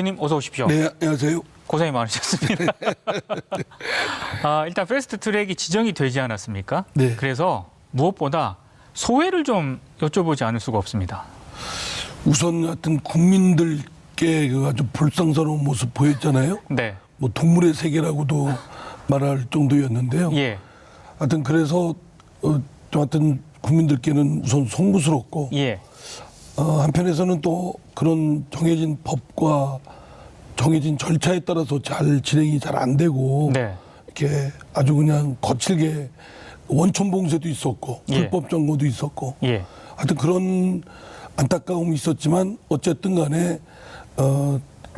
의원님 어서 오십시오. 네, 안녕하세요. 고생이 많으셨습니다. 일단 패스트 트랙이 지정이 되지 않았습니까? 네. 그래서 무엇보다 소회를 좀 여쭤보지 않을 수가 없습니다. 우선 하여튼 국민들께 그 아주 불쌍스러운 모습 보였잖아요. 네. 뭐 동물의 세계라고도 말할 정도였는데요. 예. 하여튼 그래서 좀 하여튼 국민들께는 우선 송구스럽고 예. 한편에서는 또 그런 정해진 법과 정해진 절차에 따라서 잘 진행이 잘 안 되고 네. 이렇게 아주 그냥 거칠게 원천 봉쇄도 있었고 예. 불법 점거도 있었고 예. 하여튼 그런 안타까움이 있었지만 어쨌든 간에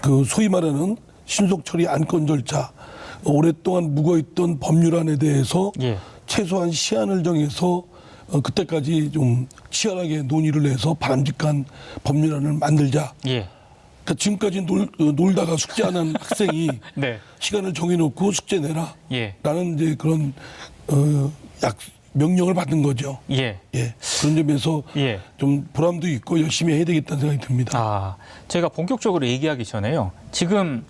그 소위 말하는 신속 처리 안건 절차 오랫동안 묵어있던 법률안에 대해서 예. 최소한 시한을 정해서 그때까지 좀 치열하게 논의를 해서 바람직한 법률안을 만들자. 예. 그러니까 지금까지 놀다가 숙제 안 한 학생이 네. 시간을 정해놓고 숙제 내라. 예. 라는 이제 그런 명령을 받은 거죠. 예. 예. 그런 점에서 예. 좀 보람도 있고 열심히 해야 되겠다는 생각이 듭니다. 제가 본격적으로 얘기하기 전에요. 지금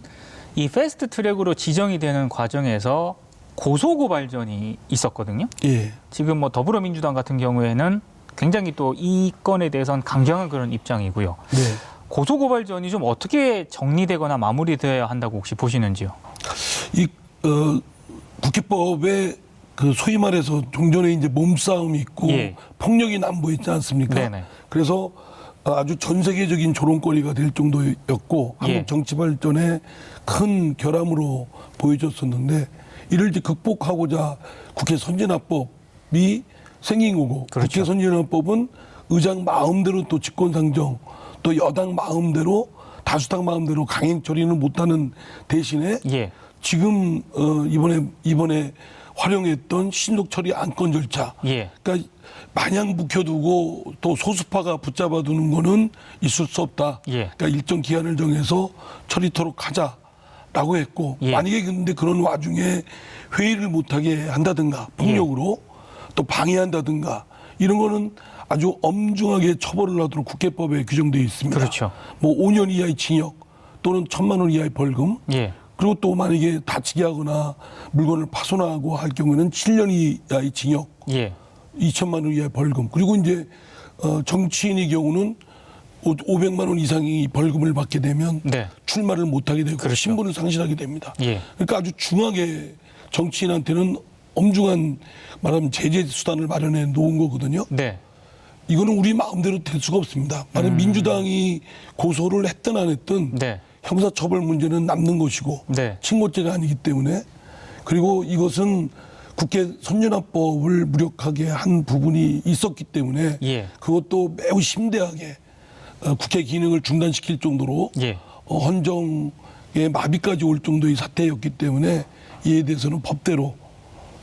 이 패스트 트랙으로 지정이 되는 과정에서 고소고발전이 있었거든요. 예. 지금 뭐 더불어민주당 같은 경우에는 굉장히 또 이 건에 대해서는 강경한 그런 입장이고요. 네. 고소고발전이 좀 어떻게 정리되거나 마무리되어야 한다고 혹시 보시는지요? 이 국회법에 그 소위 말해서 종전에 이제 몸싸움이 있고 예. 폭력이 남보있지 않습니까? 네네. 그래서 아주 전 세계적인 조롱거리가 될 정도였고 예. 한국 정치 발전에 큰 결함으로 보여졌었는데 이를 이제 극복하고자 국회 선진화법이 생긴 거고 그렇죠. 국회 선진화법은 의장 마음대로 또 직권상정 또 여당 마음대로 다수당 마음대로 강행 처리는 못하는 대신에 예. 지금 이번에 활용했던 신속 처리 안건 절차. 예. 그러니까 마냥 묵혀두고 또 소수파가 붙잡아두는 거는 있을 수 없다. 예. 그러니까 일정 기한을 정해서 처리토록 하자라고 했고 예. 만약에 근데 그런 와중에 회의를 못하게 한다든가 폭력으로 또 방해한다든가 이런 거는 아주 엄중하게 처벌을 하도록 국회법에 규정되어 있습니다. 그렇죠. 뭐 5년 이하의 징역 또는 1,000만 원 이하의 벌금. 예. 그리고 또 만약에 다치게 하거나 물건을 파손하고 할 경우에는 7년 이하의 징역, 예. 2천만 원 이하의 벌금. 그리고 이제 정치인의 경우는 500만 원 이상의 벌금을 받게 되면 네. 출마를 못하게 되고 그렇죠. 신분을 상실하게 됩니다. 예. 그러니까 아주 중하게 정치인한테는 엄중한 말하면 제재 수단을 마련해 놓은 거거든요. 네. 이거는 우리 마음대로 될 수가 없습니다. 만약 민주당이 고소를 했든 안 했든 네. 형사처벌 문제는 남는 것이고 네. 친고죄가 아니기 때문에 그리고 이것은 국회 선진화법을 무력하게 한 부분이 있었기 때문에 예. 그것도 매우 심대하게 국회 기능을 중단시킬 정도로 예. 헌정의 마비까지 올 정도의 사태였기 때문에 이에 대해서는 법대로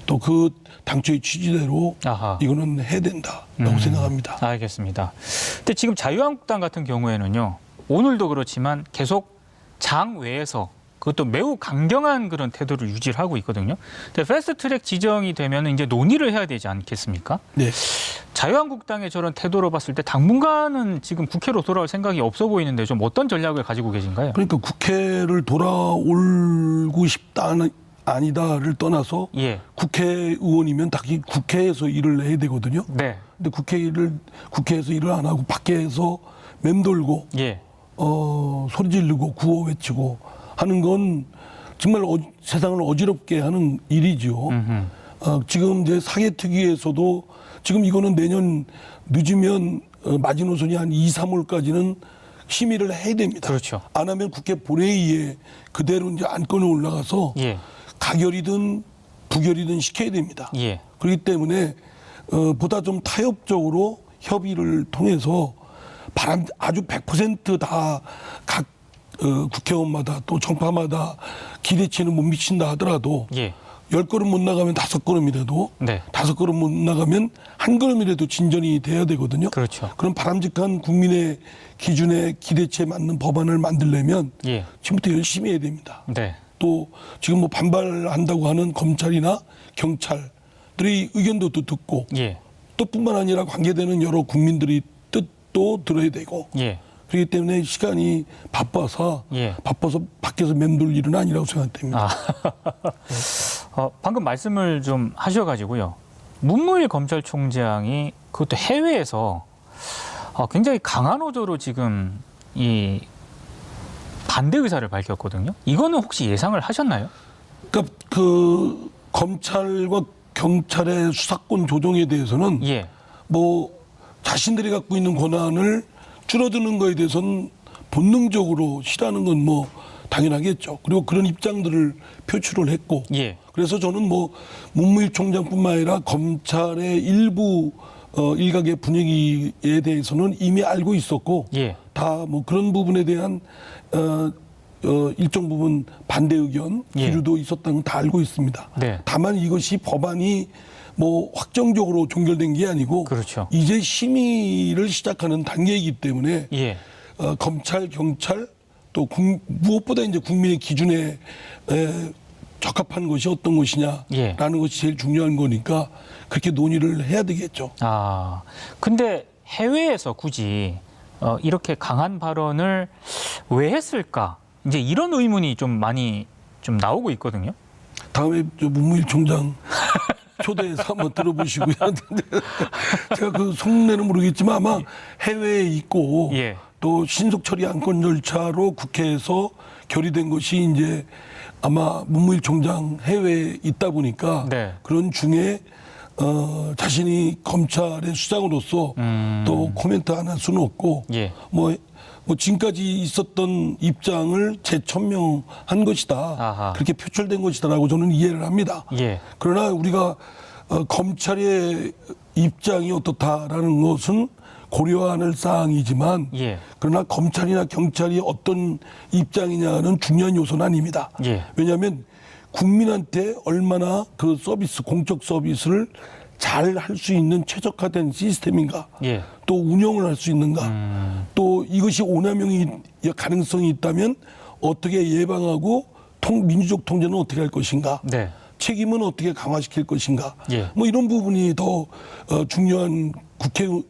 또 그 당초의 취지대로 아하. 이거는 해야 된다라고 생각합니다. 알겠습니다. 근데 지금 자유한국당 같은 경우에는요. 오늘도 그렇지만 계속 장 외에서 그것도 매우 강경한 그런 태도를 유지를 하고 있거든요. 근데 패스트트랙 지정이 되면 이제 논의를 해야 되지 않겠습니까? 네. 자유한국당의 저런 태도로 봤을 때 당분간은 지금 국회로 돌아올 생각이 없어 보이는데 좀 어떤 전략을 가지고 계신가요? 그러니까 국회를 돌아오고 싶다 아니다를 떠나서 예. 국회의원이면 당연히 국회에서 일을 해야 되거든요. 네. 근데 국회에서 일을 안 하고 밖에서 맴돌고 예. 소리 지르고 구호 외치고 하는 건 정말 세상을 어지럽게 하는 일이죠. 지금 이제 사개특위에서도 지금 이거는 내년 늦으면 마지노선이 한 2, 3월까지는 심의를 해야 됩니다. 그렇죠. 안 하면 국회 본회의에 그대로 이제 안건이 올라가서 예. 가결이든 부결이든 시켜야 됩니다. 예. 그렇기 때문에 보다 좀 타협적으로 협의를 통해서 아주 100% 각 국회의원마다 또 정파마다 기대치는 못 미친다 하더라도 예. 10걸음 못 나가면 5걸음이라도 네. 5걸음 못 나가면 1걸음이라도 진전이 돼야 되거든요. 그렇죠. 그런 바람직한 국민의 기준에 기대치에 맞는 법안을 만들려면 예. 지금부터 열심히 해야 됩니다. 네. 또 지금 뭐 반발한다고 하는 검찰이나 경찰들의 의견도 또 듣고 예. 또 뿐만 아니라 관계되는 여러 국민들이 뜻도 들어야 되고 예. 그렇기 때문에 시간이 바빠서 밖에서 맴돌 일은 아니라고 생각됩니다. 방금 말씀을 좀 하셔가지고요. 문무일 검찰총장이 그것도 해외에서 굉장히 강한 어조로 지금 이 반대 의사를 밝혔거든요. 이거는 혹시 예상을 하셨나요? 그러니까 그 검찰과 경찰의 수사권 조정에 대해서는 뭐 자신들이 갖고 있는 권한을 줄어드는 거에 대해서는 본능적으로 싫어하는 건 뭐 당연하겠죠. 그리고 그런 입장들을 표출을 했고, 그래서 저는 뭐 문무일 총장뿐만 아니라 검찰의 일부 일각의 분위기에 대해서는 이미 알고 있었고, 다 뭐 그런 부분에 대한 일정 부분 반대 의견 기류도 있었다는 건 다 알고 있습니다. 다만 이것이 법안이 뭐 확정적으로 종결된 게 아니고 이제 심의를 시작하는 단계이기 때문에 검찰, 경찰 또 무엇보다 이제 국민의 기준에 적합한 것이 어떤 것이냐라는 것이 제일 중요한 거니까 그렇게 논의를 해야 되겠죠. 근데 해외에서 굳이 이렇게 강한 발언을 왜 했을까? 이제 이런 의문이 좀 많이 좀 나오고 있거든요. 다음에 저 문무일 총장 초대해서 한번 들어보시고요. 제가 그 속내는 모르겠지만 아마 해외에 있고 또 신속 처리 안건 절차로 국회에서 결의된 것이 이제 아마 문무일 총장 해외에 있다 보니까 그런 중에 자신이 검찰의 수장으로서 또 코멘트 안 할 수는 없고 뭐 지금까지 있었던 입장을 재천명한 것이다. 그렇게 표출된 것이다라고 저는 이해를 합니다. 그러나 우리가 검찰의 입장이 어떻다라는 것은 고려해야 할 사항이지만 그러나 검찰이나 경찰이 어떤 입장이냐는 중요한 요소는 아닙니다. 왜냐하면 국민한테 얼마나 그 서비스, 공적 서비스를 잘 할 수 있는 최적화된 시스템인가, 또 운영을 할 수 있는가, 또 이것이 오남용이 가능성이 있다면 어떻게 예방하고 민주적 통제는 어떻게 할 것인가, 책임은 어떻게 강화시킬 것인가, 뭐 이런 부분이 더 중요한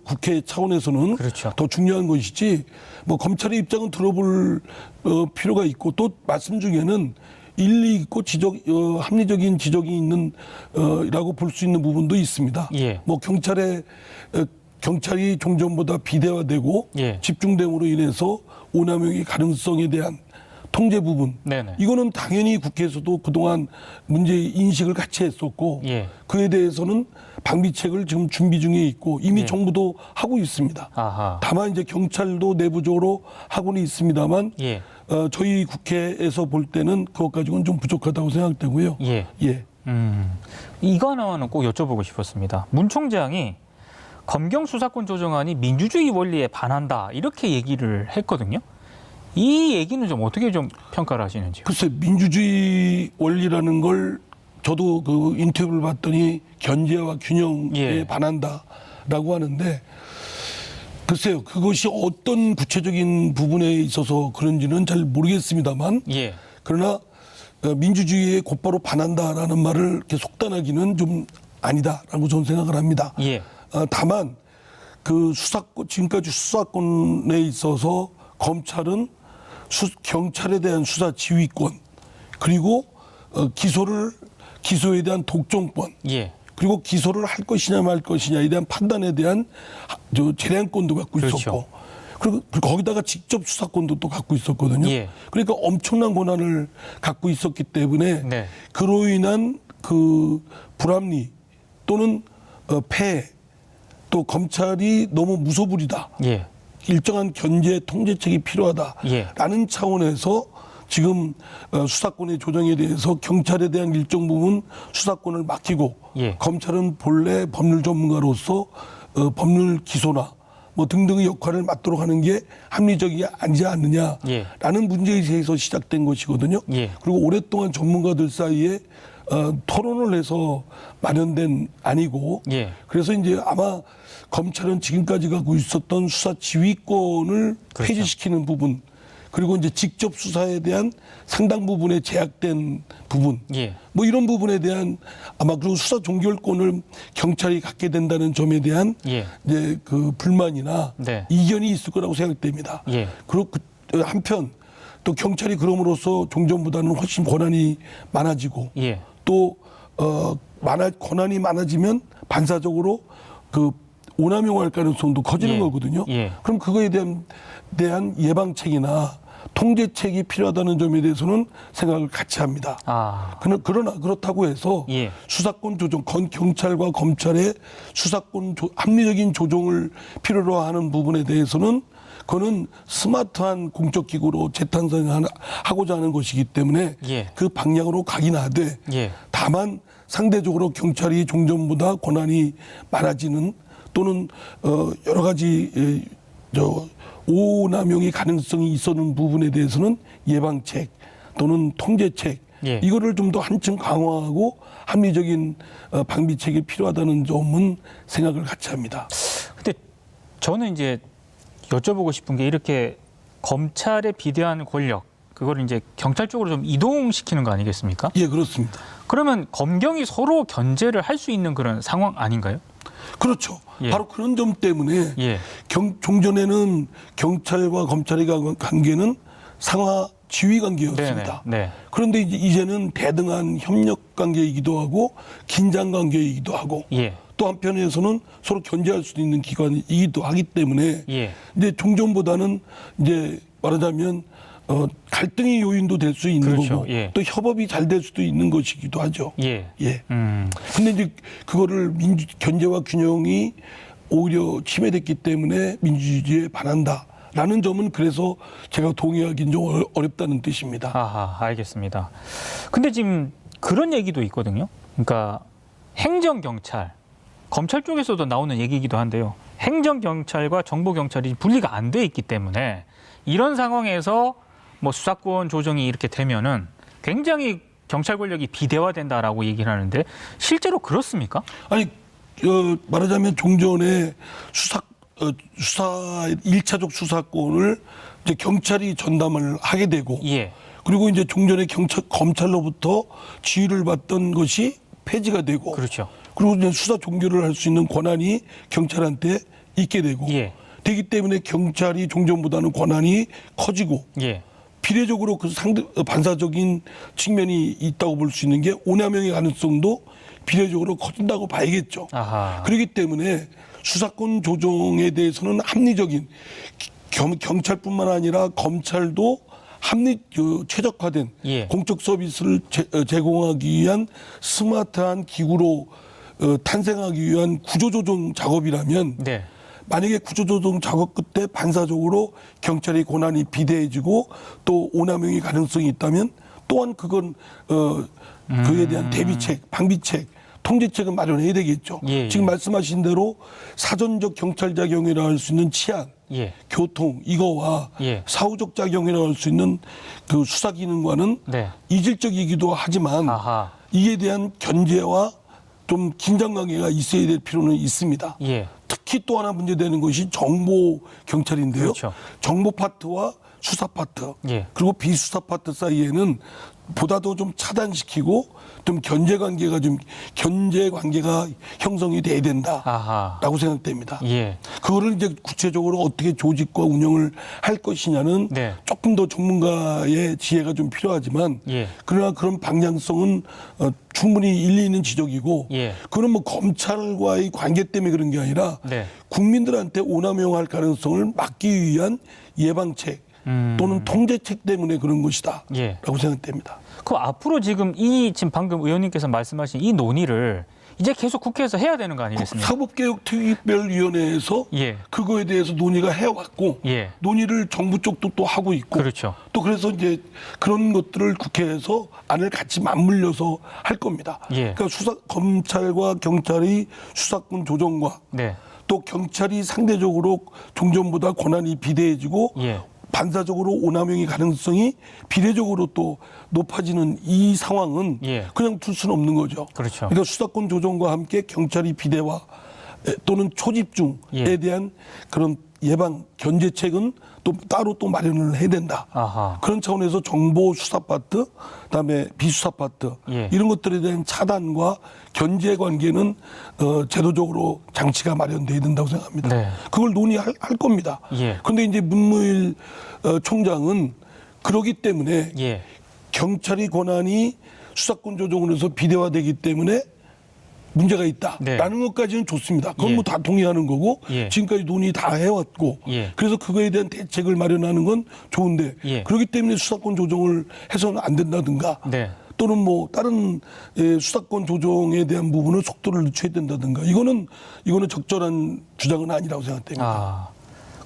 국회 차원에서는 더 중요한 것이지, 뭐 검찰의 입장은 들어볼 필요가 있고, 또 말씀 중에는 일리 있고 합리적인 지적이 있는 라고 볼 수 있는 부분도 있습니다. 뭐 경찰이 종전보다 비대화되고 집중됨으로 인해서 오남용의 가능성에 대한 통제 부분, 이거는 당연히 국회에서도 그동안 문제 인식을 같이 했었고 그에 대해서는 방비책을 지금 준비 중에 있고 이미 정부도 하고 있습니다. 다만 이제 경찰도 내부적으로 하고는 있습니다만 저희 국회에서 볼 때는 그것 가지고는 좀 부족하다고 생각되고요. 이거 하나는 꼭 여쭤보고 싶었습니다. 문 총장이 검경 수사권 조정안이 민주주의 원리에 반한다 이렇게 얘기를 했거든요. 이 얘기는 좀 어떻게 좀 평가를 하시는지요? 글쎄, 민주주의 원리라는 걸 저도 그 인터뷰를 봤더니 견제와 균형에 반한다라고 하는데, 글쎄요, 그것이 어떤 구체적인 부분에 있어서 그런지는 잘 모르겠습니다만, 그러나 민주주의에 곧바로 반한다라는 말을 이렇게 속단하기는 좀 아니다라고 저는 생각을 합니다. 다만 그 지금까지 수사권에 있어서 검찰은 경찰에 대한 수사 지휘권, 그리고 기소에 대한 독점권, 그리고 기소를 할 것이냐 말 것이냐에 대한 판단에 대한 재량권도 갖고 있었고, 그리고 거기다가 직접 수사권도 또 갖고 있었거든요. 그러니까 엄청난 권한을 갖고 있었기 때문에 그로 인한 그 불합리 또는 폐해, 또 검찰이 너무 무소불위다, 일정한 견제 통제책이 필요하다라는 차원에서 지금 수사권의 조정에 대해서 경찰에 대한 일정 부분 수사권을 맡기고 검찰은 본래 법률 전문가로서 법률 기소나 뭐 등등의 역할을 맡도록 하는 게 합리적이 아니지 않느냐라는 문제에서 시작된 것이거든요. 그리고 오랫동안 전문가들 사이에 토론을 해서 마련된 아니고, 그래서 이제 아마 검찰은 지금까지 갖고 있었던 수사 지휘권을 폐지시키는 부분, 그리고 이제 직접 수사에 대한 상당 부분의 제약된 부분, 예. 뭐 이런 부분에 대한 아마 그리고 수사 종결권을 경찰이 갖게 된다는 점에 대한 예. 이제 그 불만이나 네. 이견이 있을 거라고 생각됩니다. 예. 그리고 한편 또 경찰이 그럼으로써 종전보다는 훨씬 권한이 많아지고 예. 또 권한이 많아지면 반사적으로 그 오남용할 가능성도 커지는 예. 거거든요. 예. 그럼 그거에 대한 예방책이나 통제책이 필요하다는 점에 대해서는 생각을 같이 합니다. 아. 그러나 그렇다고 해서 예. 수사권 조정, 경찰과 검찰의 수사권 합리적인 조정을 필요로 하는 부분에 대해서는 그거는 스마트한 공적기구로 재탄생하고자 하는 것이기 때문에 예. 그 방향으로 가긴 하되 예. 다만 상대적으로 경찰이 종전보다 권한이 많아지는 또는 여러 가지 오남용의 가능성이 있었는 부분에 대해서는 예방책 또는 통제책 예. 이거를 좀 더 한층 강화하고 합리적인 방비책이 필요하다는 점은 생각을 같이 합니다. 근데 저는 이제 여쭤보고 싶은 게 이렇게 검찰에 비대한 권력 그걸 이제 경찰 쪽으로 좀 이동시키는 거 아니겠습니까? 예, 그렇습니다. 그러면 검경이 서로 견제를 할 수 있는 그런 상황 아닌가요? 그렇죠. 예. 바로 그런 점 때문에 예. 종전에는 경찰과 검찰의 관계는 상하 지휘 관계였습니다. 네네. 네. 그런데 이제는 대등한 협력 관계이기도 하고 긴장 관계이기도 하고 예. 또 한편에서는 서로 견제할 수 있는 기관이기도 하기 때문에 예. 이제 종전보다는 이제 말하자면 갈등의 요인도 될 수 있는 그렇죠. 거고 예. 또 협업이 잘 될 수도 있는 것이기도 하죠. 예. 예. 근데 이제 그거를 견제와 균형이 오히려 침해됐기 때문에 민주주의에 반한다라는 점은 그래서 제가 동의하기는 좀 어렵다는 뜻입니다. 아하, 알겠습니다. 근데 지금 그런 얘기도 있거든요. 그러니까 행정경찰, 검찰 쪽에서도 나오는 얘기이기도 한데요. 행정경찰과 정보경찰이 분리가 안 돼 있기 때문에 이런 상황에서 뭐 수사권 조정이 이렇게 되면은 굉장히 경찰 권력이 비대화된다라고 얘기를 하는데 실제로 그렇습니까? 아니 말하자면 종전에 수사 1차적 수사권을 이제 경찰이 전담을 하게 되고 예. 그리고 이제 종전에 검찰로부터 지휘를 받던 것이 폐지가 되고 그렇죠. 그리고 이제 수사 종결을 할 수 있는 권한이 경찰한테 있게 되고 예. 되기 때문에 경찰이 종전보다는 권한이 커지고 예. 비례적으로 그 반사적인 측면이 있다고 볼 수 있는 게 오남용의 가능성도 비례적으로 커진다고 봐야겠죠. 아하. 그렇기 때문에 수사권 조정에 대해서는 합리적인 경찰뿐만 아니라 검찰도 최적화된 예. 공적 서비스를 제공하기 위한 스마트한 기구로 탄생하기 위한 구조조정 작업이라면 네. 만약에 구조조정 작업 끝에 반사적으로 경찰의 권한이 비대해지고 또 오남용의 가능성이 있다면 또한 그건 그에 대한 대비책, 방비책, 통제책은 마련해야 되겠죠. 예, 예. 지금 말씀하신 대로 사전적 경찰 작용이라 할 수 있는 치안, 예. 교통 이거와 예. 사후적 작용이라 할 수 있는 그 수사 기능과는 네. 이질적이기도 하지만 아하. 이에 대한 견제와 좀 긴장 관계가 있어야 될 필요는 있습니다. 예. 특히 또 하나 문제되는 것이 정보 경찰인데요. 그렇죠. 정보 파트와 수사 파트 예. 그리고 비수사 파트 사이에는 보다도 좀 차단시키고 좀 견제 관계가 형성이 돼야 된다라고 아하. 생각됩니다. 예. 그거를 이제 구체적으로 어떻게 조직과 운영을 할 것이냐는 네. 조금 더 전문가의 지혜가 좀 필요하지만 예. 그러나 그런 방향성은 충분히 일리 있는 지적이고 예. 그건 뭐 검찰과의 관계 때문에 그런 게 아니라 네. 국민들한테 오남용할 가능성을 막기 위한 예방책 또는 통제책 때문에 그런 것이다 예. 라고 생각됩니다. 그 앞으로 지금 지금 방금 의원님께서 말씀하신 이 논의를 이제 계속 국회에서 해야 되는 거 아니겠습니까? 사법개혁특별위원회에서 예. 그거에 대해서 논의가 해왔고 예. 논의를 정부 쪽도 또 하고 있고 그렇죠. 또 그래서 이제 그런 것들을 국회에서 안을 같이 맞물려서 할 겁니다. 예. 그러니까 검찰과 경찰의 수사권 조정과 네. 또 경찰이 상대적으로 종전보다 권한이 비대해지고 예. 반사적으로 오남용의 가능성이 비례적으로 또 높아지는 이 상황은 예. 그냥 둘 수는 없는 거죠. 그렇죠. 그러니까 수사권 조정과 함께 경찰이 비대화 또는 초집중에 예. 대한 그런 예방 견제책은 또 따로 또 마련을 해야 된다. 아하. 그런 차원에서 정보 수사 파트, 그다음에 비수사 파트 예. 이런 것들에 대한 차단과 견제 관계는 제도적으로 장치가 마련돼야 된다고 생각합니다. 네. 그걸 논의할 겁니다. 예. 그런데 이제 문무일 총장은 그러기 때문에 예. 경찰의 권한이 수사권 조정으로 해서 비대화되기 때문에 문제가 있다라는 네. 것까지는 좋습니다. 그건 예. 뭐 다 동의하는 거고 예. 지금까지 논의 다 해왔고 예. 그래서 그거에 대한 대책을 마련하는 건 좋은데 예. 그렇기 때문에 수사권 조정을 해서는 안 된다든가 네. 또는 뭐 다른 수사권 조정에 대한 부분은 속도를 늦춰야 된다든가 이거는 적절한 주장은 아니라고 생각됩니다. 아,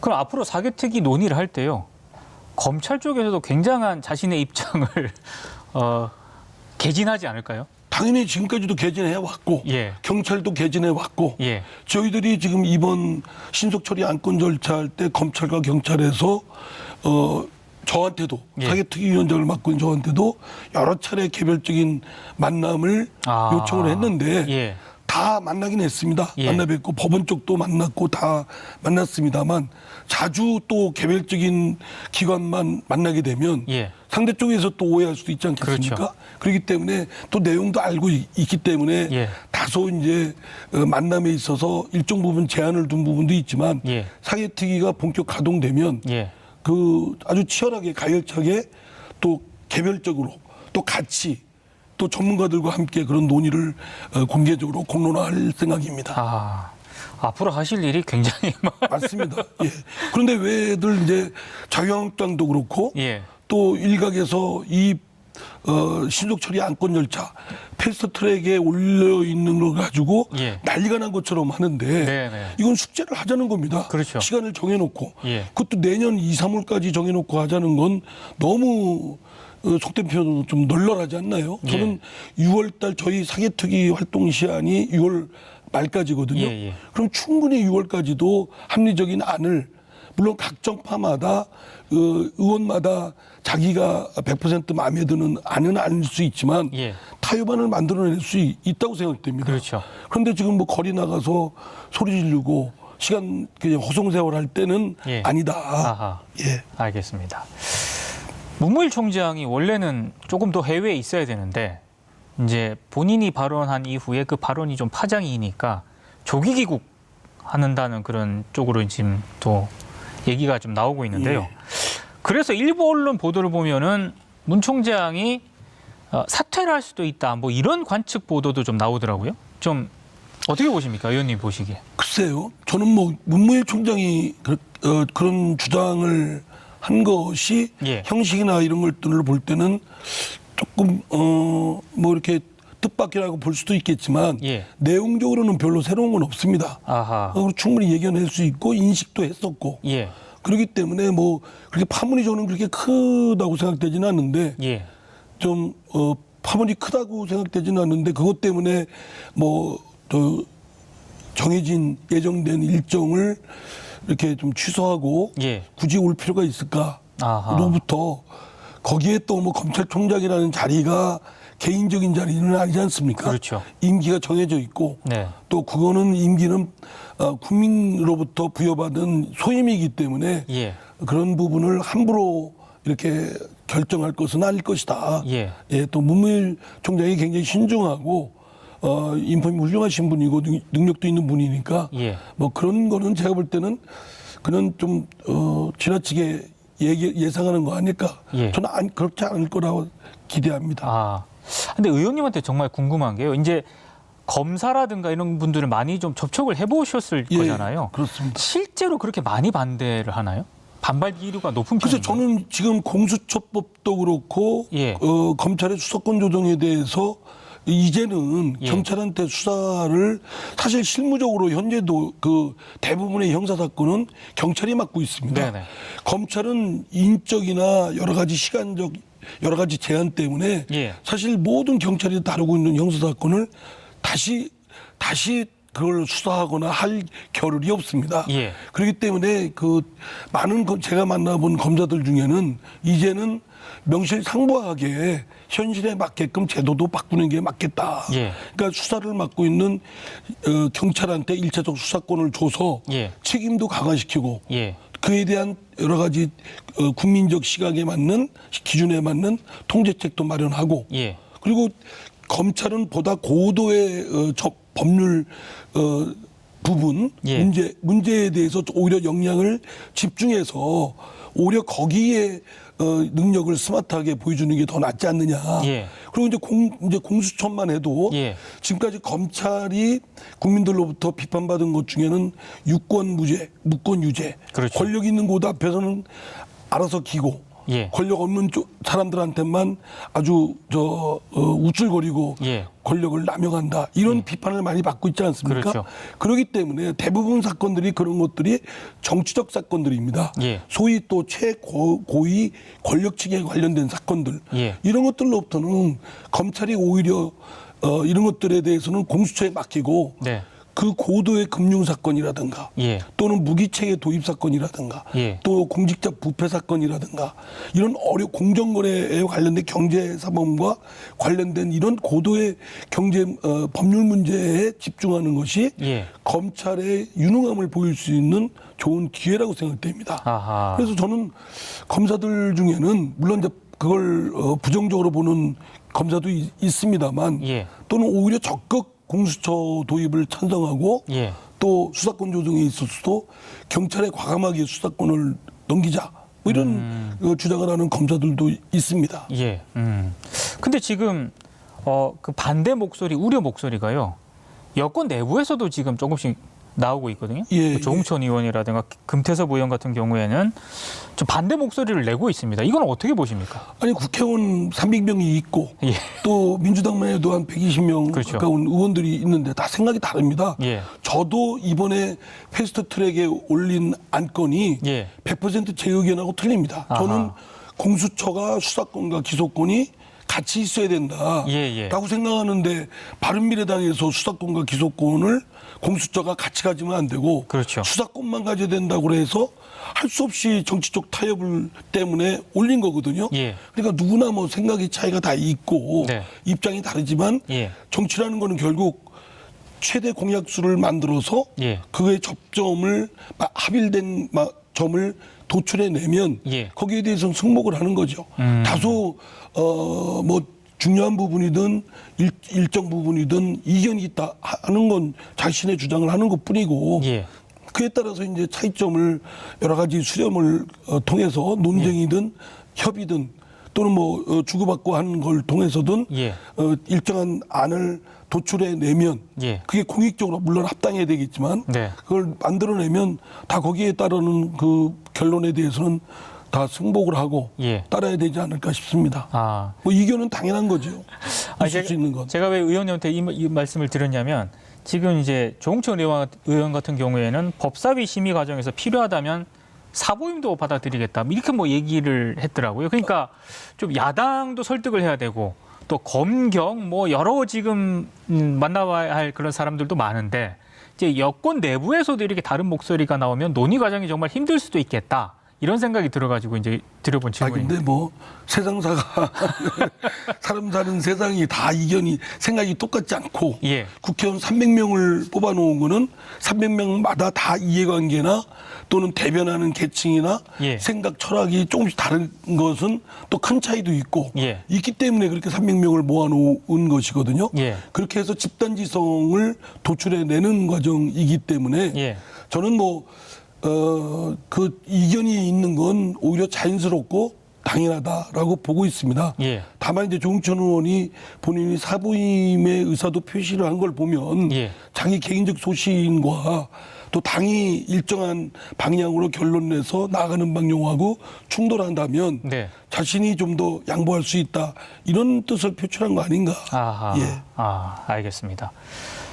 그럼 앞으로 사개특위 논의를 할 때요, 검찰 쪽에서도 굉장한 자신의 입장을 개진하지 않을까요? 당연히 지금까지도 개진해 왔고 예. 경찰도 개진해 왔고 예. 저희들이 지금 이번 신속처리 안건 절차할 때 검찰과 경찰에서 저한테도 예. 사개특위위원장을 맡고 있는 저한테도 여러 차례 개별적인 만남을 요청을 했는데 예. 다 만나긴 했습니다. 예. 만나 뵙고 법원 쪽도 만났고 다 만났습니다만 자주 또 개별적인 기관만 만나게 되면 예. 상대 쪽에서 또 오해할 수도 있지 않겠습니까? 그렇죠. 그렇기 때문에 또 내용도 알고 있기 때문에 예. 다소 이제 만남에 있어서 일정 부분 제한을 둔 부분도 있지만 예. 사개특위가 본격 가동되면 예. 그 아주 치열하게 가열차게 또 개별적으로 또 같이 또 전문가들과 함께 그런 논의를 공개적으로 공론화할 생각입니다. 아, 앞으로 하실 일이 굉장히 맞습니다. 예. 그런데 왜들 이제 자유한국당도 그렇고 예. 또 일각에서 이 신속처리 안건 절차 패스트트랙에 올려 있는 걸 가지고 예. 난리가 난 것처럼 하는데 네네. 이건 숙제를 하자는 겁니다. 그렇죠. 시간을 정해놓고 예. 그것도 내년 2, 3월까지 정해놓고 하자는 건 너무 속된 표현으로 좀 널널하지 않나요? 저는 6월달 저희 사개특위 활동 시한이 6월 말까지거든요. 예, 예. 그럼 충분히 6월까지도 합리적인 안을 물론 각 정파마다 의원마다 자기가 100% 마음에 드는 안은 아닐 수 있지만 예. 타협안을 만들어낼 수 있다고 생각됩니다. 그렇죠. 그런데 지금 뭐 거리 나가서 소리 지르고 시간 그냥 허송세월 할 때는 예. 아니다. 아하. 예. 알겠습니다. 문무일 총장이 원래는 조금 더 해외에 있어야 되는데 이제 본인이 발언한 이후에 그 발언이 좀 파장이니까 조기 귀국 하는다는 그런 쪽으로 지금 또 얘기가 좀 나오고 있는데요. 예. 그래서 일부 언론 보도를 보면은 문 총장이 사퇴를 할 수도 있다. 뭐 이런 관측 보도도 좀 나오더라고요. 좀 어떻게 보십니까, 의원님 보시기에? 글쎄요. 저는 뭐 문무일 총장이 그런 주장을 한 것이 예. 형식이나 이런 것들을 볼 때는 조금 뭐 이렇게 뜻밖이라고 볼 수도 있겠지만 예. 내용적으로는 별로 새로운 건 없습니다. 아하. 충분히 예견할 수 있고 인식도 했었고 예. 그렇기 때문에 뭐 그렇게 파문이 저는 그렇게 크다고 생각되지는 않는데 예. 좀 파문이 크다고 생각되지는 않는데 그것 때문에 뭐 정해진 예정된 일정을 이렇게 좀 취소하고 예. 굳이 올 필요가 있을까? 아하. 로부터 거기에 또 뭐 검찰총장이라는 자리가 개인적인 자리는 아니지 않습니까? 그렇죠. 임기가 정해져 있고 네. 또 그거는 임기는 국민으로부터 부여받은 소임이기 때문에 예. 그런 부분을 함부로 이렇게 결정할 것은 아닐 것이다. 예. 예, 또 문무일 총장이 굉장히 신중하고 인품이 훌륭하신 분이고 능력도 있는 분이니까 예. 뭐 그런 거는 제가 볼 때는 그는 좀 지나치게 예상하는 거 아닐까. 예. 저는 그렇지 않을 거라고 기대합니다. 아, 근데 의원님한테 정말 궁금한 게요. 이제 검사라든가 이런 분들은 많이 좀 접촉을 해보셨을 예, 거잖아요. 그렇습니다. 실제로 그렇게 많이 반대를 하나요? 반발 기류가 높은 그래서 편인가요? 저는 지금 공수처법도 그렇고 예. 검찰의 수사권 조정에 대해서 이제는 예. 경찰한테 수사를 사실 실무적으로 현재도 그 대부분의 형사 사건은 경찰이 맡고 있습니다. 네네. 검찰은 인적이나 여러 가지 시간적 여러 가지 제한 때문에 예. 사실 모든 경찰이 다루고 있는 형사 사건을 다시 그걸 수사하거나 할 겨를이 없습니다. 예. 그렇기 때문에 그 많은 제가 만나본 검사들 중에는 이제는 명실상부하게 현실에 맞게끔 제도도 바꾸는 게 맞겠다. 예. 그러니까 수사를 맡고 있는 경찰한테 일차적 수사권을 줘서 예. 책임도 강화시키고 예. 그에 대한 여러 가지 국민적 시각에 맞는 기준에 맞는 통제책도 마련하고 예. 그리고 검찰은 보다 고도의 법률 부분 예. 문제에 대해서 오히려 역량을 집중해서 오히려 거기에 능력을 스마트하게 보여주는 게 더 낫지 않느냐. 예. 그리고 이제 공수처만 해도 예. 지금까지 검찰이 국민들로부터 비판받은 것 중에는 유권 무죄, 무권 유죄, 그렇죠. 권력 있는 곳 앞에서는 알아서 기고 예. 권력 없는 사람들한테만 아주 우쭐거리고 예. 권력을 남용한다 이런 비판을 많이 받고 있지 않습니까? 그렇죠. 그렇기 때문에 대부분 사건들이 그런 것들이 정치적 사건들입니다. 예. 소위 또 최고위 권력층에 관련된 사건들 예. 이런 것들로부터는 검찰이 오히려 이런 것들에 대해서는 공수처에 맡기고 네. 그 고도의 금융 사건이라든가 예. 또는 무기체계 도입 사건이라든가 예. 또 공직자 부패 사건이라든가 이런 공정거래에 관련된 경제사범과 관련된 이런 고도의 경제 법률 문제에 집중하는 것이 예. 검찰의 유능함을 보일 수 있는 좋은 기회라고 생각됩니다. 아하. 그래서 저는 검사들 중에는 물론 이제 그걸 부정적으로 보는 검사도 있습니다만 예. 또는 오히려 적극 공수처 도입을 찬성하고 예. 또 수사권 조정에 있어서도 경찰에 과감하게 수사권을 넘기자 뭐 이런 주장을 하는 검사들도 있습니다. 예. 근데 지금 그 반대 목소리, 우려 목소리가요. 여권 내부에서도 지금 조금씩 나오고 있거든요. 예, 조홍천 의원이라든가 금태섭 의원 같은 경우에는 좀 반대 목소리를 내고 있습니다. 이건 어떻게 보십니까? 아니 국회의원 300명이 있고 예. 또 민주당만 해도 한 120명 그렇죠. 가까운 의원들이 있는데 다 생각이 다릅니다. 예. 저도 이번에 패스트트랙에 올린 안건이 예. 100% 제 의견하고 틀립니다. 아하. 저는 공수처가 수사권과 기소권이 같이 있어야 된다. 예. 라고 생각하는데 바른미래당에서 수사권과 기소권을 공수처가 같이 가지면 안 되고 그렇죠. 수사권만 가져야 된다고 해서 할 수 없이 정치적 타협을 때문에 올린 거거든요. 예. 그러니까 누구나 뭐 생각의 차이가 다 있고 네. 입장이 다르지만 예. 정치라는 거는 결국 최대 공약수를 만들어서 예. 그의 접점을 합일된 점을 도출해내면 예. 거기에 대해서는 승복을 하는 거죠. 다소 뭐 중요한 부분이든 일정 부분이든 이견이 있다 하는 건 자신의 주장을 하는 것뿐이고 예. 그에 따라서 이제 차이점을 여러 가지 수렴을 통해서 논쟁이든 협의든 또는 뭐 주고받고 하는 걸 통해서든 예. 일정한 안을 도출해내면 예. 그게 공익적으로 물론 합당해야 되겠지만 네. 그걸 만들어내면 다 거기에 따르는 그 결론에 대해서는 다 승복을 하고 예. 따라야 되지 않을까 싶습니다. 아. 뭐 이견은 당연한 거죠. 있을 수 있는 건. 제가 왜 의원님한테 이 말씀을 드렸냐면 지금 이제 조홍천 의원 같은 경우에는 법사위 심의 과정에서 필요하다면 사보임도 받아들이겠다 이렇게 뭐 얘기를 했더라고요. 그러니까 좀 야당도 설득을 해야 되고 또 검경 뭐 여러 지금 만나봐야 할 그런 사람들도 많은데 이제 여권 내부에서도 이렇게 다른 목소리가 나오면 논의 과정이 정말 힘들 수도 있겠다. 이런 생각이 들어가지고 이제 드려본 질문입니다. 근데 뭐 세상사가 사람 사는 세상이 다 이견이 생각이 똑같지 않고 예. 국회의원 300명을 뽑아놓은 거는 300명마다 다 이해관계나 또는 대변하는 계층이나 예. 생각 철학이 조금씩 다른 것은 또 큰 차이도 있고 예. 있기 때문에 그렇게 300명을 모아놓은 것이거든요. 예. 그렇게 해서 집단지성을 도출해내는 과정이기 때문에 예. 저는 뭐 그 이견이 있는 건 오히려 자연스럽고 당연하다라고 보고 있습니다. 예. 다만 이제 조홍천 의원이 본인이 사보임의 의사도 표시를 한 걸 보면 예. 자기 개인적 소신과 또 당이 일정한 방향으로 결론내서 나가는 방향하고 충돌한다면 네. 자신이 좀 더 양보할 수 있다 이런 뜻을 표출한 거 아닌가. 아하. 예. 알겠습니다.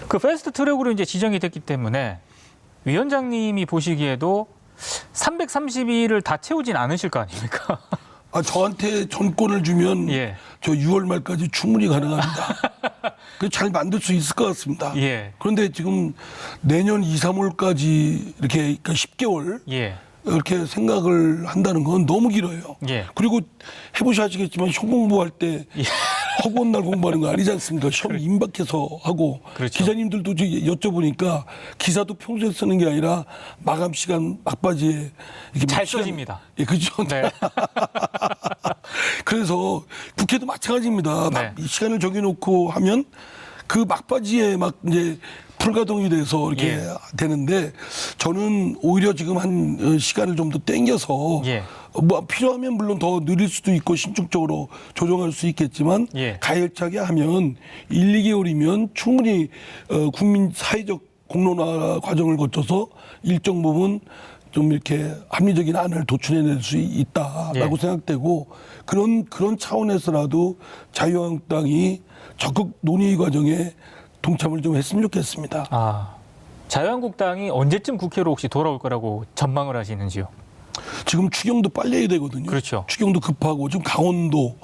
그 패스트 트랙으로 이제 지정이 됐기 때문에 위원장님이 보시기에도 330일을 다 채우진 않으실 거 아닙니까? 저한테 전권을 주면 예. 저 6월 말까지 충분히 가능합니다. 잘 만들 수 있을 것 같습니다. 예. 그런데 지금 내년 2, 3월까지 이렇게 그러니까 10개월 예. 이렇게 생각을 한다는 건 너무 길어요. 예. 그리고 해보셔야지겠지만 시험 공부할 때 예. 허구한 날 공부하는 거 아니지 않습니까? 시험 임박해서 하고 그렇죠. 기자님들도 여쭤보니까 기사도 평소에 쓰는 게 아니라 마감 시간 막바지에 이렇게 잘 막 시간- 써집니다. 예, 그렇죠. 네. 그래서 국회도 마찬가지입니다. 네. 막 시간을 정해놓고 하면 그 막바지에 막 이제 불가동이 돼서 이렇게 예. 되는데 저는 오히려 지금 한 시간을 좀 더 땡겨서 예. 뭐 필요하면 물론 더 느릴 수도 있고 신축적으로 조정할 수 있겠지만 예. 가열차게 하면 1, 2개월이면 충분히 국민 사회적 공론화 과정을 거쳐서 일정 부분 좀 이렇게 합리적인 안을 도출해낼 수 있다라고 예. 생각되고 그런 차원에서라도 자유한국당이 적극 논의 과정에 동참을 좀 했으면 좋겠습니다. 아, 자유한국당이 언제쯤 국회로 혹시 돌아올 거라고 전망을 하시는지요? 지금 추경도 빨리 해야 되거든요. 그렇죠. 추경도 급하고 지금 강원도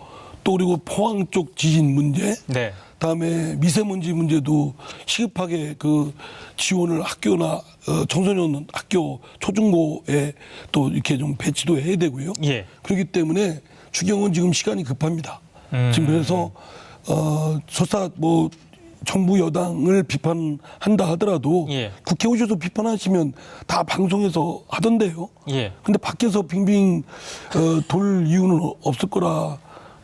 또 그리고 포항 쪽 지진 문제 네. 다음에 미세먼지 문제도 시급하게 그 지원을 학교나 청소년 학교 초중고에 또 이렇게 좀 배치도 해야 되고요. 예. 그렇기 때문에 추경은 지금 시간이 급합니다. 지금 그래서 설사 뭐 정부 여당을 비판한다 하더라도 예. 국회 오셔서 비판하시면 다 방송에서 하던데요. 예. 근데 밖에서 빙빙 돌 이유는 없을 거라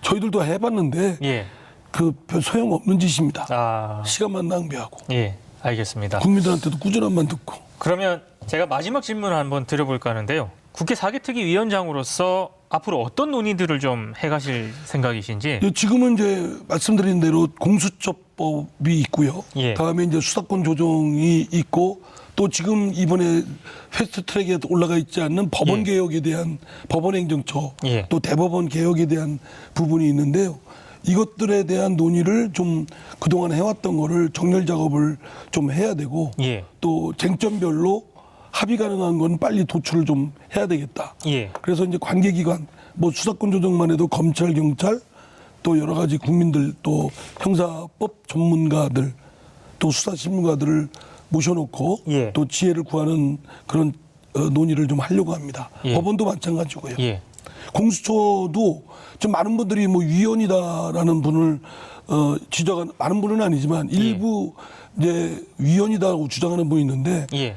저희들도 해봤는데 예. 그 별 소용 없는 짓입니다. 아, 시간만 낭비하고 예. 알겠습니다. 국민들한테도 꾸준함만 듣고. 그러면 제가 마지막 질문을 한번 드려볼까 하는데요. 국회 사개특위 위원장으로서 앞으로 어떤 논의들을 좀 해가실 생각이신지. 지금은 이제 말씀드린 대로 공수처법이 있고요. 예. 다음에 이제 수사권 조정이 있고 또 지금 이번에 패스트트랙에 올라가 있지 않는 법원 예. 개혁에 대한 법원행정처 예. 또 대법원 개혁에 대한 부분이 있는데요. 이것들에 대한 논의를 좀 그동안 해왔던 거를 정렬 작업을 좀 해야 되고 예. 또 쟁점별로 합의 가능한 건 빨리 도출을 좀 해야 되겠다. 예. 그래서 이제 관계기관 뭐 수사권 조정만 해도 검찰, 경찰 또 여러 가지 국민들 또 형사법 전문가들 또 수사신문가들을 모셔놓고 예. 또 지혜를 구하는 그런 논의를 좀 하려고 합니다. 예. 법원도 마찬가지고요. 예. 공수처도 좀 많은 분들이 뭐 위원이다라는 분을 지적한 많은 분은 아니지만 일부 이제 위원이다라고 주장하는 분이 있는데 예.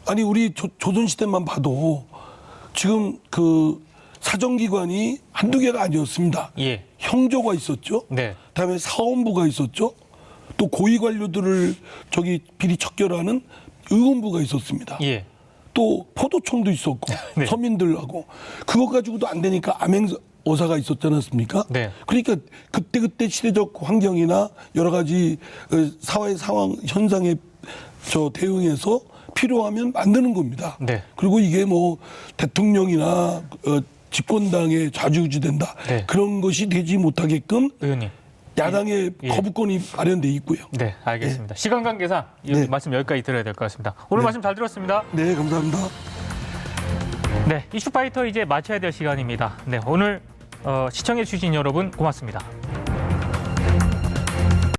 아니 우리 조선시대만 봐도 지금 그 사정기관이 한두 개가 아니었습니다. 예. 형조가 있었죠. 네. 그다음에 사원부가 있었죠. 또 고위 관료들을 저기 비리 척결하는 의원부가 있었습니다. 예. 또 포도청도 있었고 네. 서민들하고 그거 가지고도 안 되니까 암행어사가 있었지 않았습니까? 네. 그러니까 그때 시대적 환경이나 여러 가지 사회 상황 현상에 대응해서 필요하면 만드는 겁니다. 네. 그리고 이게 뭐 대통령이나 집권당에 좌지우지된다 네. 그런 것이 되지 못하게끔 의원님. 야당의 예. 거부권이 마련돼 있고요. 네, 알겠습니다. 시간 관계상 이 네. 말씀 여기까지 들어야 될 것 같습니다. 오늘 말씀 잘 들었습니다. 네, 감사합니다. 네, 이슈파이터 이제 마쳐야 될 시간입니다. 네, 오늘 시청해 주신 여러분 고맙습니다.